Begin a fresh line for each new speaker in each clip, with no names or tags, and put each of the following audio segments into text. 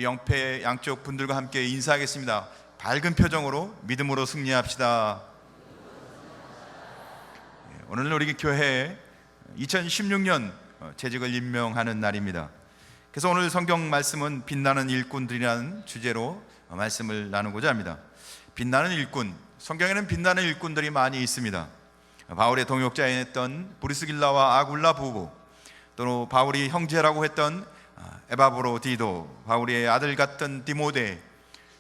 영패 양쪽 분들과 함께 인사하겠습니다. 밝은 표정으로 믿음으로 승리합시다. 오늘 우리 교회에 2016년 재직을 임명하는 날입니다. 그래서 오늘 성경 말씀은 빛나는 일꾼들이라는 주제로 말씀을 나누고자 합니다. 빛나는 일꾼, 성경에는 빛나는 일꾼들이 많이 있습니다. 바울의 동역자였던 브리스길라와 아굴라 부부, 또 바울이 형제라고 했던 에바브로디도, 바울의 아들 같던 디모데,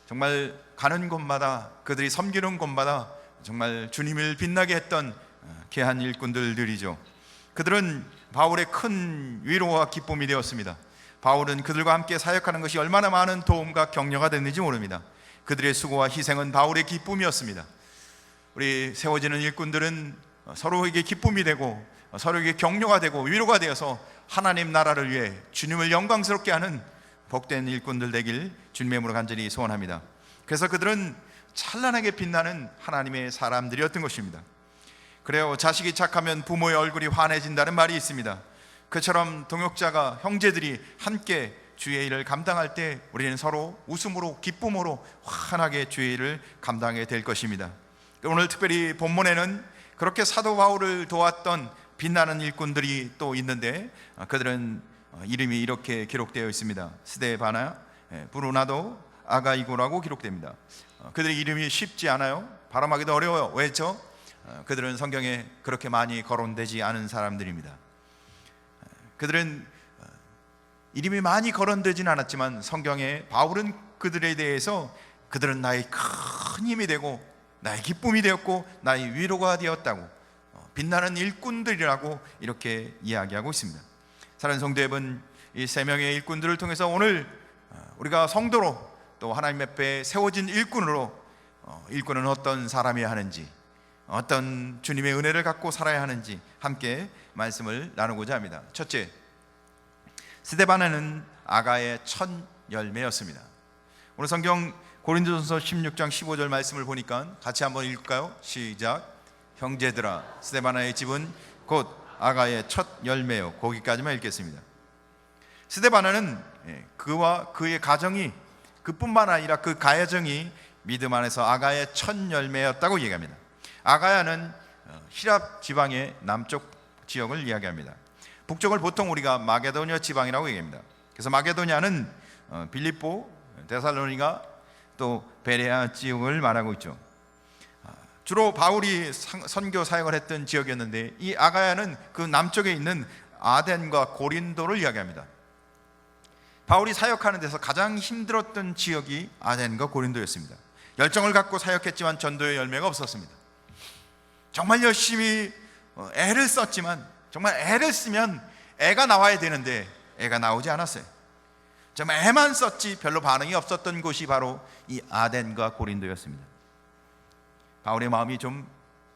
정말 가는 곳마다, 그들이 섬기는 곳마다 정말 주님을 빛나게 했던 귀한 일꾼들이죠. 그들은 바울의 큰 위로와 기쁨이 되었습니다. 바울은 그들과 함께 사역하는 것이 얼마나 많은 도움과 격려가 됐는지 모릅니다. 그들의 수고와 희생은 바울의 기쁨이었습니다. 우리 세워지는 일꾼들은 서로에게 기쁨이 되고 서로에게 격려가 되고 위로가 되어서 하나님 나라를 위해 주님을 영광스럽게 하는 복된 일꾼들 되길 주님의 이름으로 간절히 소원합니다. 그래서 그들은 찬란하게 빛나는 하나님의 사람들이었던 것입니다. 그래요, 자식이 착하면 부모의 얼굴이 환해진다는 말이 있습니다. 그처럼 동역자가, 형제들이 함께 주의 일을 감당할 때 우리는 서로 웃음으로, 기쁨으로 환하게 주의 일을 감당하게 될 것입니다. 오늘 특별히 본문에는 그렇게 사도 바울을 도왔던 빛나는 일꾼들이 또 있는데, 그들은 이름이 이렇게 기록되어 있습니다. 스데바나, 브루나도, 아가이고라고 기록됩니다. 그들의 이름이 쉽지 않아요. 발음하기도 어려워요. 왜죠? 그들은 성경에 그렇게 많이 거론되지 않은 사람들입니다. 그들은 이름이 많이 거론되진 않았지만 성경에 바울은 그들에 대해서 그들은 나의 큰 힘이 되고 나의 기쁨이 되었고 나의 위로가 되었다고, 빛나는 일꾼들이라고 이렇게 이야기하고 있습니다. 사랑하는 성도 여러분, 이 세 명의 일꾼들을 통해서 오늘 우리가 성도로 또 하나님 앞에 세워진 일꾼으로, 일꾼은 어떤 사람이어야 하는지, 어떤 주님의 은혜를 갖고 살아야 하는지 함께 말씀을 나누고자 합니다. 첫째, 스데바나는 아가의 첫 열매였습니다. 오늘 성경 고린도전서 16장 15절 말씀을 보니까 같이 한번 읽을까요? 시작. 형제들아, 스데바나의 집은 곧 아가의 첫 열매요. 거기까지만 읽겠습니다. 스데바나는 그와 그의 가정이, 그뿐만 아니라 그 가정이 믿음 안에서 아가의 첫 열매였다고 얘기합니다. 아가야는 히랍 지방의 남쪽 지역을 이야기합니다. 북쪽을 보통 우리가 마게도냐 지방이라고 얘기합니다. 그래서 마게도냐는 빌립보, 데살로니가, 또 베레아 지역을 말하고 있죠. 주로 바울이 선교 사역을 했던 지역이었는데, 이 아가야는 그 남쪽에 있는 아덴과 고린도를 이야기합니다. 바울이 사역하는 데서 가장 힘들었던 지역이 아덴과 고린도였습니다. 열정을 갖고 사역했지만 전도의 열매가 없었습니다. 정말 열심히 애를 썼지만, 정말 애를 쓰면 애가 나와야 되는데 애가 나오지 않았어요. 정말 애만 썼지 별로 반응이 없었던 곳이 바로 이 아덴과 고린도였습니다. 바울의 마음이 좀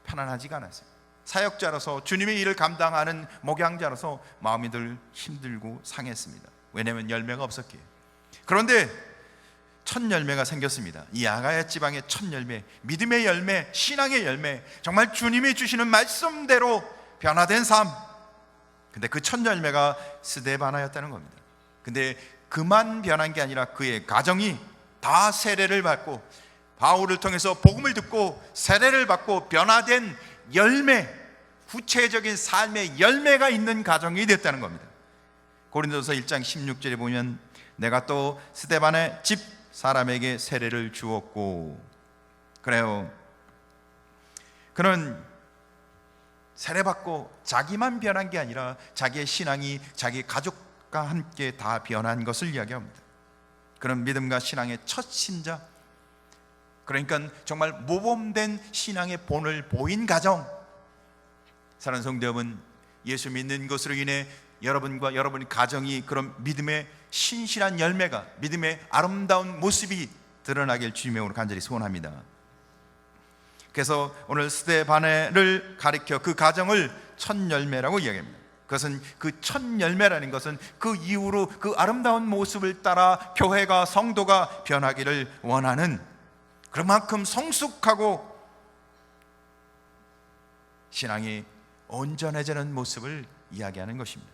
편안하지가 않았어요. 사역자로서, 주님의 일을 감당하는 목양자로서 마음이 늘 힘들고 상했습니다. 왜냐하면 열매가 없었기에. 그런데 첫 열매가 생겼습니다. 이 아가야 지방의 첫 열매, 믿음의 열매, 신앙의 열매, 정말 주님이 주시는 말씀대로 변화된 삶. 근데 그 첫 열매가 스데바나였다는 겁니다. 근데 그만 변한 게 아니라 그의 가정이 다 세례를 받고, 바울을 통해서 복음을 듣고 세례를 받고 변화된 열매, 구체적인 삶의 열매가 있는 가정이 됐다는 겁니다. 고린도서 1장 16절에 보면 내가 또 스데반의 집 사람에게 세례를 주었고, 그래요, 그는 세례받고 자기만 변한 게 아니라 자기의 신앙이 자기 가족과 함께 다 변한 것을 이야기합니다. 그런 믿음과 신앙의 첫 신자, 그러니까 정말 모범된 신앙의 본을 보인 가정. 사랑하는 성도 여러분, 예수 믿는 것으로 인해 여러분과 여러분의 가정이 그런 믿음의 신실한 열매가, 믿음의 아름다운 모습이 드러나길 주님의 이름으로 간절히 소원합니다. 그래서 오늘 스데바나를 가리켜 그 가정을 첫 열매라고 이야기합니다. 그것은 그 첫 열매라는 것은 그 이후로 그 아름다운 모습을 따라 교회가, 성도가 변하기를 원하는, 그만큼 성숙하고 신앙이 온전해지는 모습을 이야기하는 것입니다.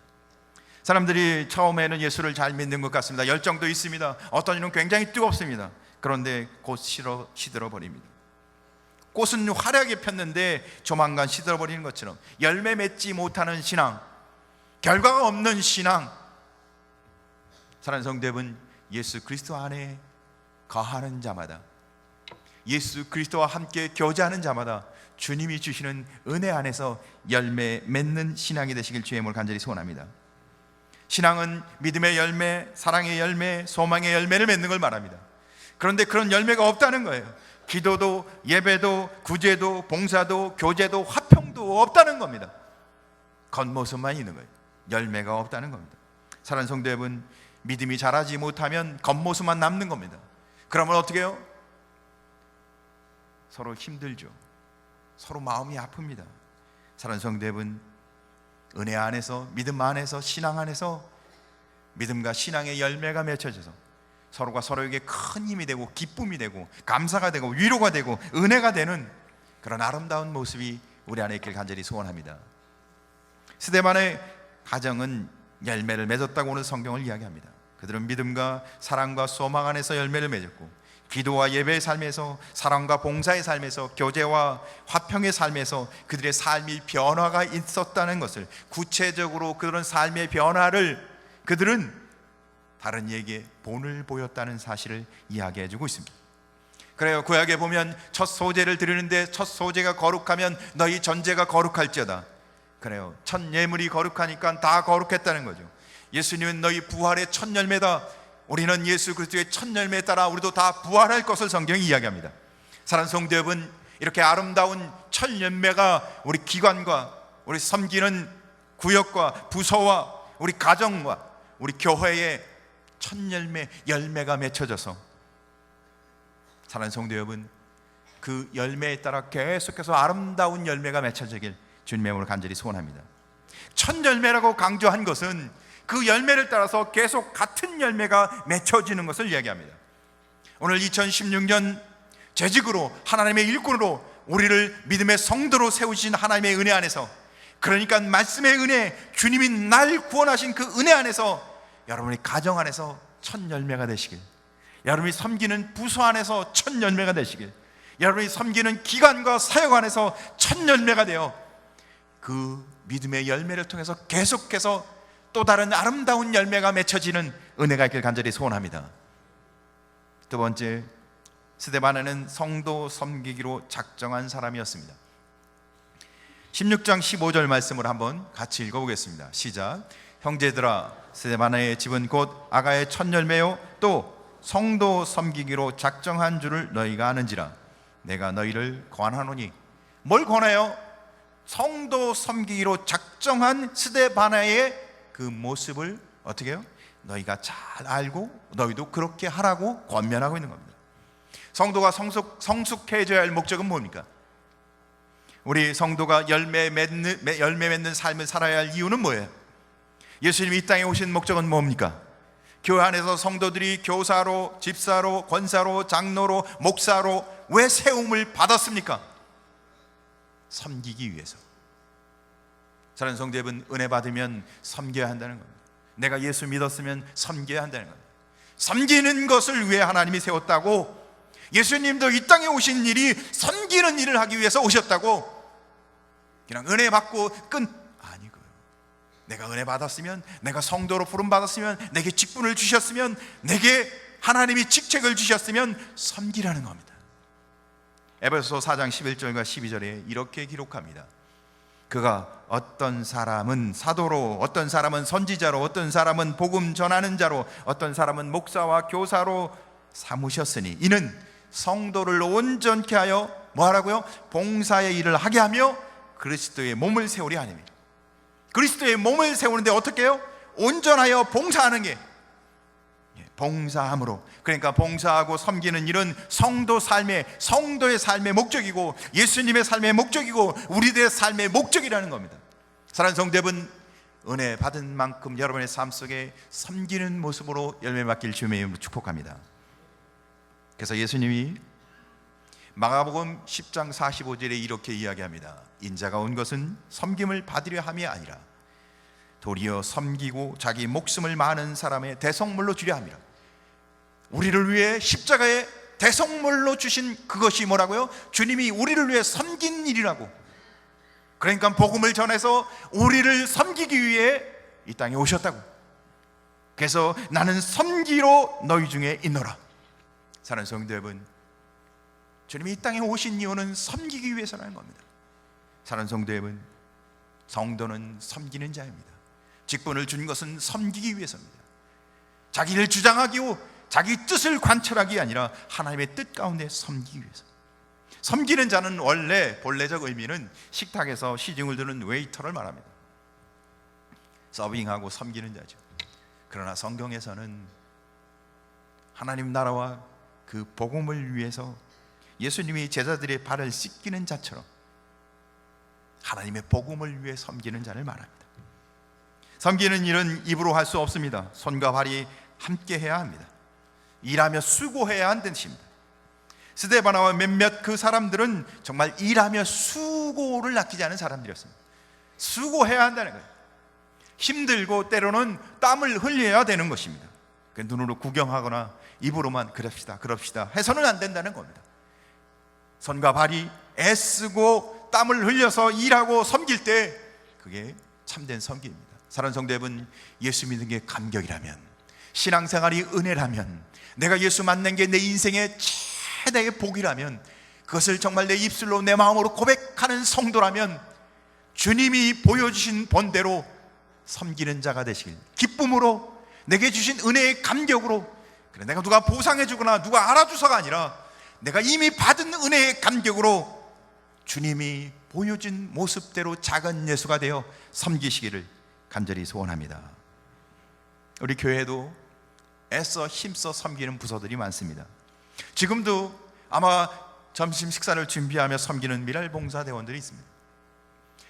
사람들이 처음에는 예수를 잘 믿는 것 같습니다. 열정도 있습니다. 어떤 이는 굉장히 뜨겁습니다. 그런데 곧 시들어버립니다. 꽃은 화려하게 폈는데 조만간 시들어버리는 것처럼 열매 맺지 못하는 신앙, 결과가 없는 신앙. 사랑하는 성도 여러분, 예수 그리스도 안에 거하는 자마다, 예수 그리스도와 함께 교제하는 자마다 주님이 주시는 은혜 안에서 열매 맺는 신앙이 되시길 주의 이름으로 간절히 소원합니다. 신앙은 믿음의 열매, 사랑의 열매, 소망의 열매를 맺는 걸 말합니다. 그런데 그런 열매가 없다는 거예요. 기도도, 예배도, 구제도, 봉사도, 교제도, 화평도 없다는 겁니다. 겉모습만 있는 거예요. 열매가 없다는 겁니다. 사랑하는 성도 여러분, 믿음이 자라지 못하면 겉모습만 남는 겁니다. 그러면 어떻게 해요? 서로 힘들죠. 서로 마음이 아픕니다. 사랑하는 성도 여러분, 은혜 안에서, 믿음 안에서, 신앙 안에서 믿음과 신앙의 열매가 맺혀져서 서로가 서로에게 큰 힘이 되고 기쁨이 되고 감사가 되고 위로가 되고 은혜가 되는 그런 아름다운 모습이 우리 안에 있길 간절히 소원합니다. 스데반의 가정은 열매를 맺었다고 오늘 성경을 이야기합니다. 그들은 믿음과 사랑과 소망 안에서 열매를 맺었고, 기도와 예배의 삶에서, 사랑과 봉사의 삶에서, 교제와 화평의 삶에서 그들의 삶이 변화가 있었다는 것을, 구체적으로 그런 삶의 변화를 그들은 다른 이에게 본을 보였다는 사실을 이야기해 주고 있습니다. 그래요. 구약에 보면 첫 소제를 드리는데 첫 소제가 거룩하면 너희 전제가 거룩할지어다. 그래요. 첫 예물이 거룩하니까 다 거룩했다는 거죠. 예수님은 너희 부활의 첫 열매다. 우리는 예수 그리스도의 첫 열매에 따라 우리도 다 부활할 것을 성경이 이야기합니다. 사랑하는 성도 여러분, 이렇게 아름다운 첫 열매가 우리 기관과 우리 섬기는 구역과 부서와 우리 가정과 우리 교회의 첫 열매가 맺혀져서, 사랑하는 성도 여러분, 그 열매에 따라 계속해서 아름다운 열매가 맺혀지길 주님의 이름으로 간절히 소원합니다. 첫 열매라고 강조한 것은 그 열매를 따라서 계속 같은 열매가 맺혀지는 것을 이야기합니다. 오늘 2016년 재직으로 하나님의 일꾼으로 우리를 믿음의 성도로 세우신 하나님의 은혜 안에서, 그러니까 말씀의 은혜, 주님이 날 구원하신 그 은혜 안에서 여러분의 가정 안에서 첫 열매가 되시길, 여러분이 섬기는 부서 안에서 첫 열매가 되시길, 여러분이 섬기는 기관과 사역 안에서 첫 열매가 되어 그 믿음의 열매를 통해서 계속해서 또 다른 아름다운 열매가 맺혀지는 은혜가 있길 간절히 소원합니다. 두 번째, 스데반에는 성도 섬기기로 작정한 사람이었습니다. 16장 15절 말씀을 한번 같이 읽어보겠습니다. 시작. 형제들아, 스데반의 집은 곧 아가의 첫 열매요 또 성도 섬기기로 작정한 줄을 너희가 아는지라. 내가 너희를 권하노니. 뭘 권해요? 성도 섬기기로 작정한 스데반의 그 모습을 어떻게 해요? 너희가 잘 알고 너희도 그렇게 하라고 권면하고 있는 겁니다. 성도가 성숙해져야 할 목적은 뭡니까? 우리 성도가 열매 맺는 삶을 살아야 할 이유는 뭐예요? 예수님이 이 땅에 오신 목적은 뭡니까? 교회 안에서 성도들이 교사로, 집사로, 권사로, 장로로, 목사로 왜 세움을 받았습니까? 섬기기 위해서. 사랑하는 성도 여러분, 은혜 받으면 섬겨야 한다는 겁니다. 내가 예수 믿었으면 섬겨야 한다는 겁니다. 섬기는 것을 위해 하나님이 세웠다고, 예수님도 이 땅에 오신 일이 섬기는 일을 하기 위해서 오셨다고, 그냥 은혜 받고 아니고요. 내가 은혜 받았으면, 내가 성도로 부름 받았으면, 내게 직분을 주셨으면, 내게 하나님이 직책을 주셨으면 섬기라는 겁니다. 에베소서 4장 11절과 12절에 이렇게 기록합니다. 그가 어떤 사람은 사도로, 어떤 사람은 선지자로, 어떤 사람은 복음 전하는 자로, 어떤 사람은 목사와 교사로 삼으셨으니 이는 성도를 온전케 하여 뭐하라고요? 봉사의 일을 하게 하며 그리스도의 몸을 세우려 하니라. 그리스도의 몸을 세우는데 어떻게 해요? 온전하여 봉사하는 게 봉사함으로. 그러니까 봉사하고 섬기는 일은 성도의 삶의 목적이고, 예수님의 삶의 목적이고, 우리들의 삶의 목적이라는 겁니다. 사랑하는 성도 여러분, 은혜 받은 만큼 여러분의 삶 속에 섬기는 모습으로 열매 맺길 주님의 이름으로 축복합니다. 그래서 예수님이 마가복음 10장 45절에 이렇게 이야기합니다. 인자가 온 것은 섬김을 받으려 함이 아니라 도리어 섬기고 자기 목숨을 많은 사람의 대성물로 주려 함이라. 우리를 위해 십자가에 대성물로 주신 그것이 뭐라고요? 주님이 우리를 위해 섬긴 일이라고. 그러니까 복음을 전해서 우리를 섬기기 위해 이 땅에 오셨다고. 그래서 나는 섬기로 너희 중에 있노라. 사랑하는 성도 여러분, 주님이 이 땅에 오신 이유는 섬기기 위해서라는 겁니다. 사랑하는 성도 여러분, 성도는 섬기는 자입니다. 직분을 준 것은 섬기기 위해서입니다. 자기를 주장하기고 자기 뜻을 관철하기 아니라 하나님의 뜻 가운데 섬기기 위해서. 섬기는 자는 원래 본래적 의미는 식탁에서 시중을 드는 웨이터를 말합니다. 서빙하고 섬기는 자죠. 그러나 성경에서는 하나님 나라와 그 복음을 위해서 예수님이 제자들의 발을 씻기는 자처럼 하나님의 복음을 위해 섬기는 자를 말합니다. 섬기는 일은 입으로 할 수 없습니다. 손과 발이 함께 해야 합니다. 일하며 수고해야 한다는 뜻입니다. 스데바나와 몇몇 그 사람들은 정말 일하며 수고를 아끼지 않은 사람들이었습니다. 수고해야 한다는 거예요. 힘들고 때로는 땀을 흘려야 되는 것입니다. 눈으로 구경하거나 입으로만 그럽시다 해서는 안 된다는 겁니다. 손과 발이 애쓰고 땀을 흘려서 일하고 섬길 때 그게 참된 섬기입니다. 사랑하는 성도 여러분, 예수 믿는 게 감격이라면, 신앙생활이 은혜라면, 내가 예수 만난 게 내 인생의 최대의 복이라면, 그것을 정말 내 입술로 내 마음으로 고백하는 성도라면 주님이 보여주신 본대로 섬기는 자가 되시길, 기쁨으로 내게 주신 은혜의 감격으로, 그래 내가 누가 보상해 주거나 누가 알아줘서가 아니라 내가 이미 받은 은혜의 감격으로 주님이 보여준 모습대로 작은 예수가 되어 섬기시기를 간절히 소원합니다. 우리 교회도 애써 힘써 섬기는 부서들이 많습니다. 지금도 아마 점심 식사를 준비하며 섬기는 미랄봉사대원들이 있습니다.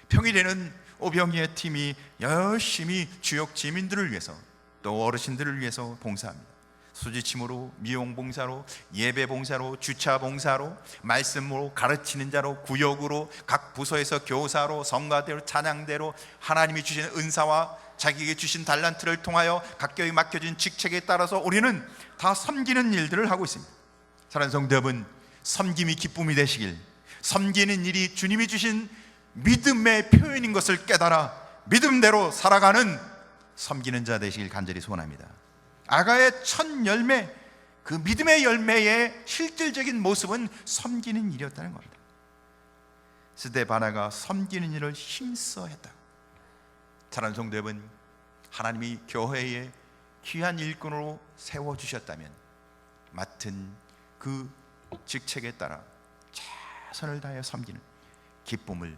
평일에는 오병이의 팀이 열심히 지역 지민들을 위해서, 또 어르신들을 위해서 봉사합니다. 수지침으로, 미용봉사로, 예배봉사로, 주차봉사로, 말씀으로, 가르치는 자로, 구역으로, 각 부서에서 교사로, 성가대로, 찬양대로 하나님이 주신 은사와 자기에게 주신 달란트를 통하여 각각이 맡겨진 직책에 따라서 우리는 다 섬기는 일들을 하고 있습니다. 사랑하는 성도 여러분, 섬김이 기쁨이 되시길, 섬기는 일이 주님이 주신 믿음의 표현인 것을 깨달아 믿음대로 살아가는 섬기는 자 되시길 간절히 소원합니다. 아가의 첫 열매, 그 믿음의 열매의 실질적인 모습은 섬기는 일이었다는 겁니다. 스데바나가 섬기는 일을 힘써 했다. 사랑하는 성도 여러분, 하나님이 교회에 귀한 일꾼으로 세워주셨다면 맡은 그 직책에 따라 최선을 다하여 섬기는 기쁨을,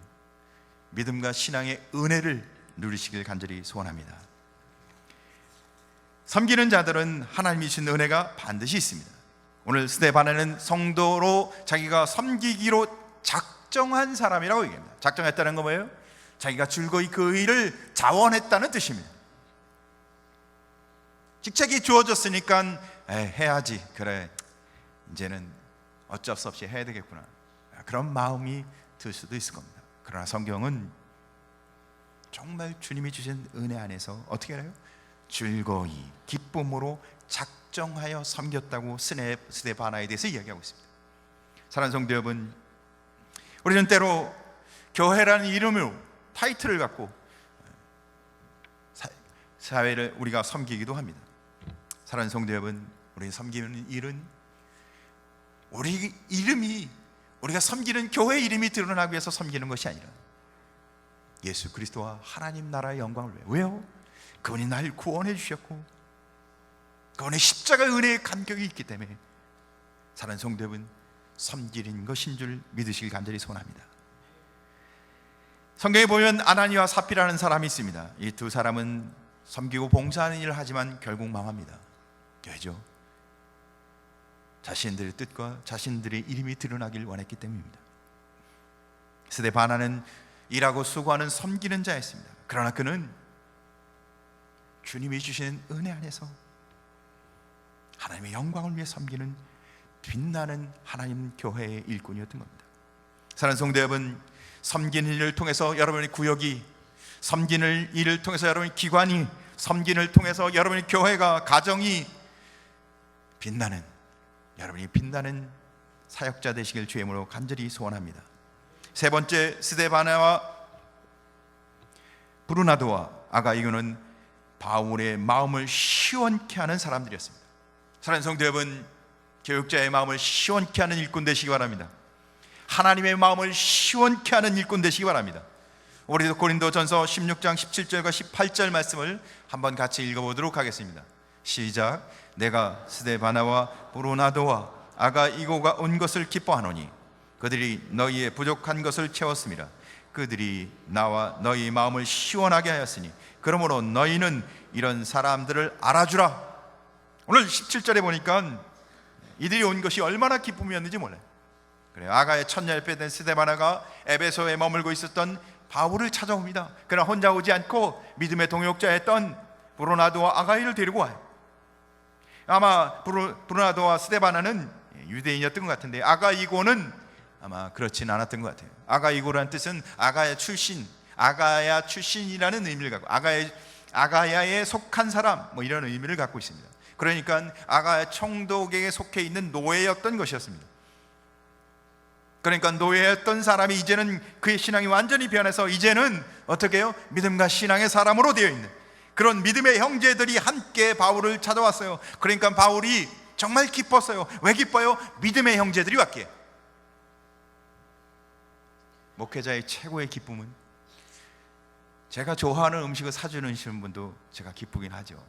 믿음과 신앙의 은혜를 누리시길 간절히 소원합니다. 섬기는 자들은 하나님이 주신 은혜가 반드시 있습니다. 오늘 스데바나는 성도로 자기가 섬기기로 작정한 사람이라고 얘기합니다. 작정했다는 건 뭐예요? 자기가 즐거이 그 일을 자원했다는 뜻입니다. 직책이 주어졌으니까 해야지, 그래 이제는 어쩔 수 없이 해야 되겠구나, 그런 마음이 들 수도 있을 겁니다. 그러나 성경은 정말 주님이 주신 은혜 안에서 어떻게 해요? 즐거이 기쁨으로 작정하여 섬겼다고 스데바나에 대해서 이야기하고 있습니다. 사랑하는 성도 여러분, 우리는 때로 교회라는 이름으로 타이틀을 갖고 사회를 우리가 섬기기도 합니다. 사랑하는 성도 여러분, 우리 섬기는 일은 우리 이름이, 우리가 섬기는 교회 이름이 드러나기 위해서 섬기는 것이 아니라 예수 그리스도와 하나님 나라의 영광을 위해. 왜요? 그분이 날 구원해 주셨고 그분의 십자가의 은혜의 감격이 있기 때문에 사랑하는 성도 여러분, 섬기는 것인 줄 믿으시길 간절히 소원합니다. 성경에 보면 아나니와 사피라는 사람이 있습니다. 이 두 사람은 섬기고 봉사하는 일을 하지만 결국 망합니다. 왜죠? 자신들의 뜻과 자신들의 이름이 드러나길 원했기 때문입니다. 스데바나는 일하고 수고하는 섬기는 자였습니다. 그러나 그는 주님이 주신 은혜 안에서 하나님의 영광을 위해 섬기는 빛나는 하나님 교회의 일꾼이었던 겁니다. 사랑하는 성도 여러분, 섬기는 일을 통해서 여러분의 구역이 섬기는 일을 통해서 여러분의 기관이, 섬기는 일 통해서 여러분의 교회가, 가정이 빛나는, 여러분이 빛나는 사역자 되시길 주의 이름으로 간절히 소원합니다. 세 번째, 스데바나와 브루나도와 아가이고는 바울의 마음을 시원케 하는 사람들이었습니다. 사랑하는 성도 여러분, 교육자의 마음을 시원케 하는 일꾼 되시기 바랍니다. 하나님의 마음을 시원케 하는 일꾼 되시기 바랍니다. 우리도 고린도전서 16장 17절과 18절 말씀을 한번 같이 읽어보도록 하겠습니다. 시작. 내가 스데바나와 브루나도와 아가이고가 온 것을 기뻐하노니 그들이 너희의 부족한 것을 채웠음이라. 그들이 나와 너희 마음을 시원하게 하였으니 그러므로 너희는 이런 사람들을 알아주라. 오늘 17절에 보니까 이들이 온 것이 얼마나 기쁨이었는지 몰라요. 그래요. 아가의 첫날배 된 스데바나가 에베소에 머물고 있었던 바울을 찾아옵니다. 그러나 혼자 오지 않고 믿음의 동역자였던 브루나도와 아가이를 데리고 와요. 아마 브루나도와 스데바나는 유대인이었던 것 같은데 아가이고는 아마 그렇진 않았던 것 같아요. 아가이고라는 뜻은 아가야 출신, 아가야 출신이라는 의미를 갖고 아가야에 속한 사람, 뭐 이런 의미를 갖고 있습니다. 그러니까 아가야 총독에게 속해 있는 노예였던 것이었습니다. 그러니까 노예였던 사람이 이제는 그의 신앙이 완전히 변해서 이제는 어떻게 해요? 믿음과 신앙의 사람으로 되어 있는 그런 믿음의 형제들이 함께 바울을 찾아왔어요. 그러니까 바울이 정말 기뻤어요. 왜 기뻐요? 믿음의 형제들이 왔기에. 목회자의 최고의 기쁨은 제가 좋아하는 음식을 사주는 분도 제가 기쁘긴 하죠.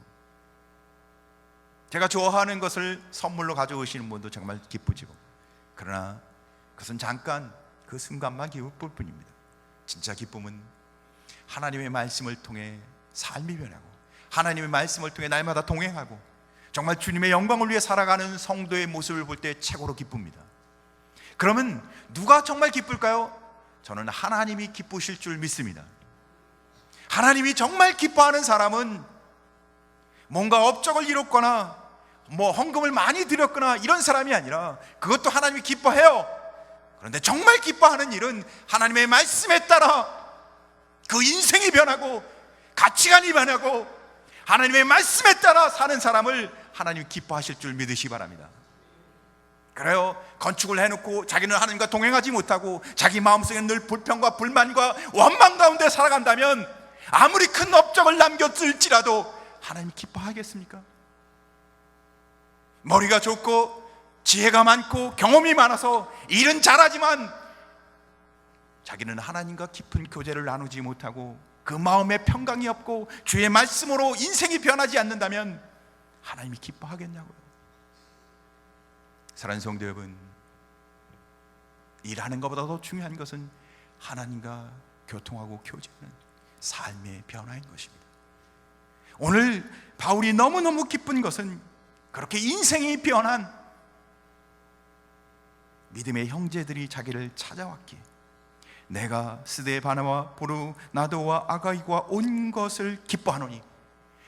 제가 좋아하는 것을 선물로 가져오시는 분도 정말 기쁘죠. 그러나 그것은 잠깐 그 순간만 기쁠 뿐입니다. 진짜 기쁨은 하나님의 말씀을 통해 삶이 변하고 하나님의 말씀을 통해 날마다 동행하고 정말 주님의 영광을 위해 살아가는 성도의 모습을 볼 때 최고로 기쁩니다. 그러면 누가 정말 기쁠까요? 저는 하나님이 기쁘실 줄 믿습니다. 하나님이 정말 기뻐하는 사람은 뭔가 업적을 이뤘거나 뭐 헌금을 많이 드렸거나 이런 사람이 아니라 그것도 하나님이 기뻐해요. 그런데 정말 기뻐하는 일은 하나님의 말씀에 따라 그 인생이 변하고 가치관이 변하고 하나님의 말씀에 따라 사는 사람을 하나님이 기뻐하실 줄 믿으시기 바랍니다. 그래요. 건축을 해놓고 자기는 하나님과 동행하지 못하고 자기 마음속에 늘 불평과 불만과 원망 가운데 살아간다면 아무리 큰 업적을 남겼을지라도 하나님이 기뻐하겠습니까? 머리가 좋고 지혜가 많고 경험이 많아서 일은 잘하지만 자기는 하나님과 깊은 교제를 나누지 못하고 그 마음에 평강이 없고 주의 말씀으로 인생이 변하지 않는다면 하나님이 기뻐하겠냐고요. 사랑하는 성도 여러분, 일하는 것보다 더 중요한 것은 하나님과 교통하고 교제하는 삶의 변화인 것입니다. 오늘 바울이 너무너무 기쁜 것은 그렇게 인생이 변한 믿음의 형제들이 자기를 찾아왔기에 내가 스데바나와 브루나도와 아가이고와 온 것을 기뻐하노니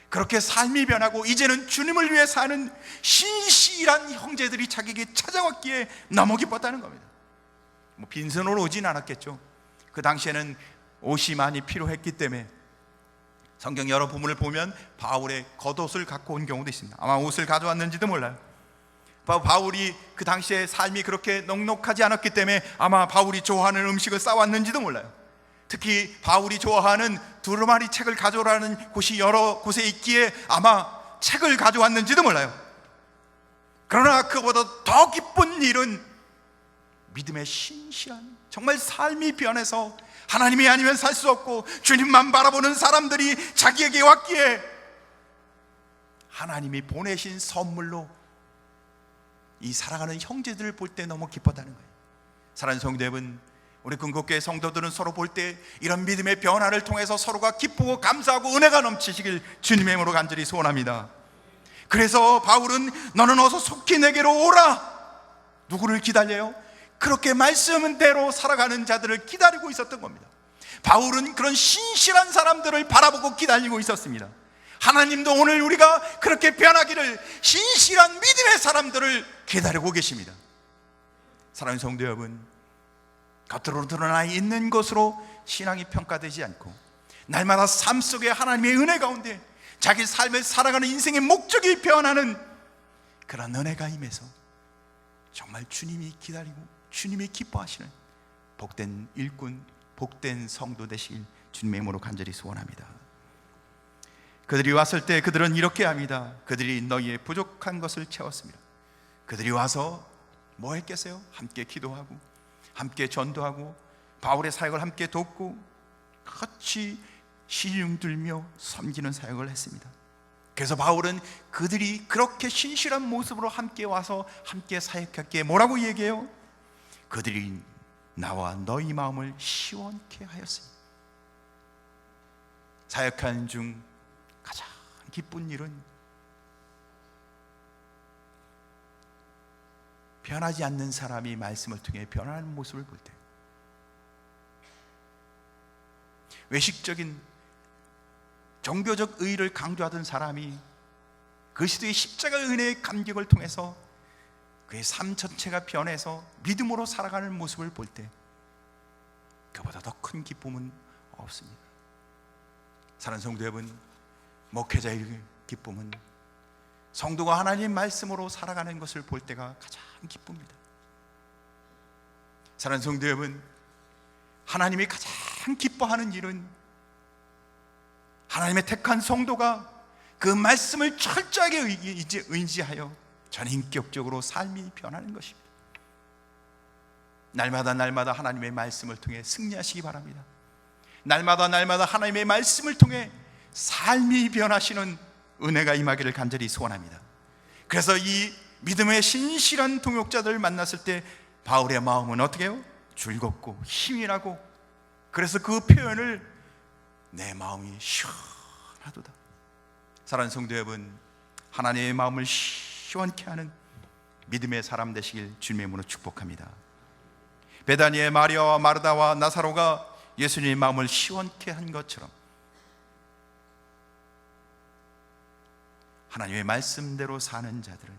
그렇게 삶이 변하고 이제는 주님을 위해 사는 신실한 형제들이 자기에게 찾아왔기에 너무 기뻤다는 겁니다. 뭐 빈손으로 오진 않았겠죠. 그 당시에는 옷이 많이 필요했기 때문에 성경 여러 부분을 보면 바울의 겉옷을 갖고 온 경우도 있습니다. 아마 옷을 가져왔는지도 몰라요. 바울이 그 당시에 삶이 그렇게 넉넉하지 않았기 때문에 아마 바울이 좋아하는 음식을 싸왔는지도 몰라요. 특히 바울이 좋아하는 두루마리 책을 가져오라는 곳이 여러 곳에 있기에 아마 책을 가져왔는지도 몰라요. 그러나 그보다 더 기쁜 일은 믿음의 신실한 정말 삶이 변해서 하나님이 아니면 살 수 없고 주님만 바라보는 사람들이 자기에게 왔기에 하나님이 보내신 선물로 이 사랑하는 형제들을 볼 때 너무 기뻤다는 거예요. 사랑하는 성도 여러분, 우리 근국교회 성도들은 서로 볼 때 이런 믿음의 변화를 통해서 서로가 기쁘고 감사하고 은혜가 넘치시길 주님의 이름으로 간절히 소원합니다. 그래서 바울은 너는 어서 속히 내게로 오라. 누구를 기다려요? 그렇게 말씀대로 살아가는 자들을 기다리고 있었던 겁니다. 바울은 그런 신실한 사람들을 바라보고 기다리고 있었습니다. 하나님도 오늘 우리가 그렇게 변하기를 신실한 믿음의 사람들을 기다리고 계십니다. 사랑하는 성도 여러분, 겉으로 드러나 있는 것으로 신앙이 평가되지 않고 날마다 삶 속에 하나님의 은혜 가운데 자기 삶을 살아가는 인생의 목적이 변하는 그런 은혜가 임해서 정말 주님이 기다리고 주님이 기뻐하시는 복된 일꾼, 복된 성도 되시길 주님의 이름으로 간절히 소원합니다. 그들이 왔을 때 그들은 이렇게 합니다. 그들이 너희의 부족한 것을 채웠습니다. 그들이 와서 뭐 했겠어요? 함께 기도하고 함께 전도하고 바울의 사역을 함께 돕고 같이 시중 들며 섬기는 사역을 했습니다. 그래서 바울은 그들이 그렇게 신실한 모습으로 함께 와서 함께 사역했기에 뭐라고 얘기해요? 그들이 나와 너희 마음을 시원케 하였습니다. 사역하는 중 가장 기쁜 일은 변하지 않는 사람이 말씀을 통해 변하는 모습을 볼 때, 외식적인 종교적 의의를 강조하던 사람이 그리스도의 십자가 은혜의 감격을 통해서 그의 삶 전체가 변해서 믿음으로 살아가는 모습을 볼 때 그보다 더 큰 기쁨은 없습니다. 사랑하는 성도 여러분, 목회자의 기쁨은 성도가 하나님의 말씀으로 살아가는 것을 볼 때가 가장 기쁩니다. 사랑하는 성도 여러분, 하나님이 가장 기뻐하는 일은 하나님의 택한 성도가 그 말씀을 철저하게 의지하여 전인격적으로 삶이 변하는 것입니다. 날마다 날마다 하나님의 말씀을 통해 승리하시기 바랍니다. 날마다 날마다 하나님의 말씀을 통해 삶이 변하시는 은혜가 임하기를 간절히 소원합니다. 그래서 이 믿음의 신실한 동역자들을 만났을 때 바울의 마음은 어떻게 해요? 즐겁고 힘이 나고, 그래서 그 표현을 내 마음이 시원하도다. 사랑하는 성도 여러분, 하나님의 마음을 시원케 하는 믿음의 사람 되시길 주님의 이름으로 축복합니다. 베다니의 마리아와 마르다와 나사로가 예수님의 마음을 시원케 한 것처럼 하나님의 말씀대로 사는 자들은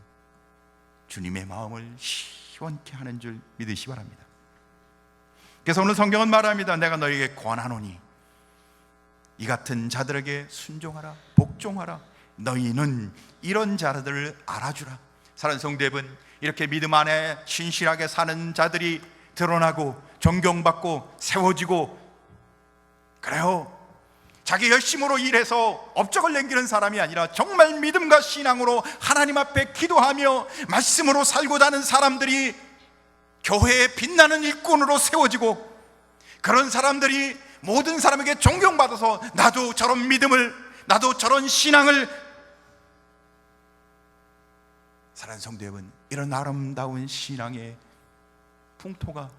주님의 마음을 시원케 하는 줄 믿으시기 바랍니다. 그래서 오늘 성경은 말합니다. 내가 너희에게 권하노니 이 같은 자들에게 순종하라, 복종하라. 너희는 이런 자들을 알아주라. 사랑하는 성도 여러분, 이렇게 믿음 안에 신실하게 사는 자들이 드러나고 존경받고 세워지고, 그래요, 자기 열심으로 일해서 업적을 남기는 사람이 아니라 정말 믿음과 신앙으로 하나님 앞에 기도하며 말씀으로 살고 사는 사람들이 교회의 빛나는 일꾼으로 세워지고, 그런 사람들이 모든 사람에게 존경받아서 나도 저런 믿음을, 나도 저런 신앙을. 사랑하는 성도 여러분, 이런 아름다운 신앙의 풍토가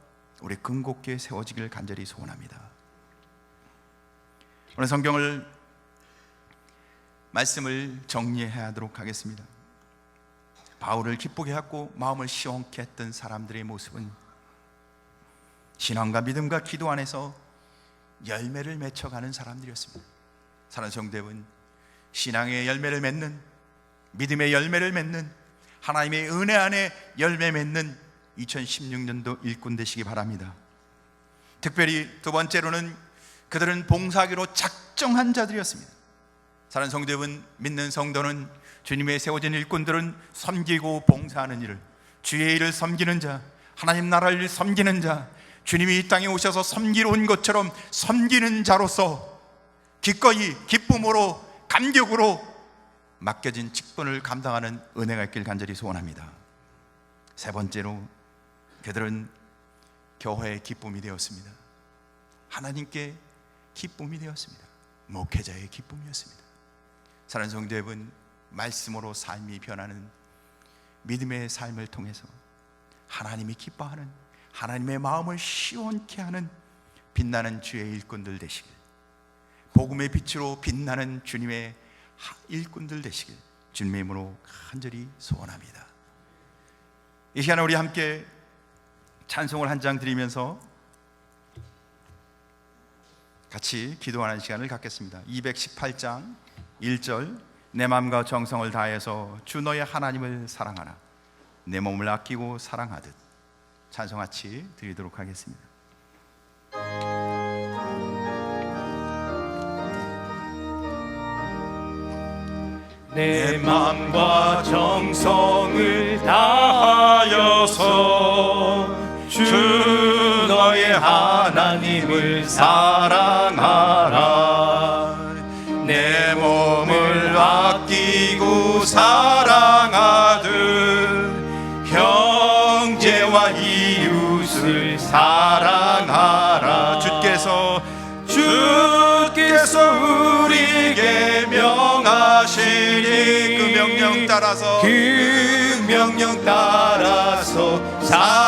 우리 근곡교에 세워지길 간절히 소원합니다. 오늘 성경을 말씀을 정리해야 하도록 하겠습니다. 바울을 기쁘게 하고 마음을 시원케 했던 사람들의 모습은 신앙과 믿음과 기도 안에서 열매를 맺혀가는 사람들이었습니다. 사랑하는 성도 여러분, 신앙의 열매를 맺는, 믿음의 열매를 맺는, 하나님의 은혜 안에 열매 맺는 2016년도 일꾼 되시기 바랍니다. 특별히 두 번째로는 그들은 봉사하기로 작정한 자들이었습니다. 사랑하는 성도 여러분, 믿는 성도는, 주님의 세워진 일꾼들은 섬기고 봉사하는 일을, 주의 일을 섬기는 자, 하나님 나라를 섬기는 자, 주님이 이 땅에 오셔서 섬기러 온 것처럼 섬기는 자로서 기꺼이 기쁨으로 감격으로 맡겨진 직분을 감당하는 은혜가 있길 간절히 소원합니다. 세 번째로 그들은 교회의 기쁨이 되었습니다. 하나님께 기쁨이 되었습니다. 목회자의 기쁨이었습니다. 사랑하는 성도 여러분, 말씀으로 삶이 변하는 믿음의 삶을 통해서 하나님이 기뻐하는, 하나님의 마음을 시원케 하는 빛나는 주의 일꾼들 되시길, 복음의 빛으로 빛나는 주님의 일꾼들 되시길 주님의 이름으로 간절히 소원합니다. 이 시간에 우리 함께 찬송을 한 장 드리면서 같이 기도하는 시간을 갖겠습니다. 218장 1절, 내 마음과 정성을 다해서 주 너의 하나님을 사랑하라, 내 몸을 아끼고 사랑하듯. 찬송 같이 드리도록 하겠습니다.
내 맘과 정성을 다하여서 주 너의 하나님을 사랑하라. 내 몸을 아끼고 사랑하듯 형제와 이웃을 사랑하라.
주께서
우리에게 명하시니
그 명령 따라서
사랑하라.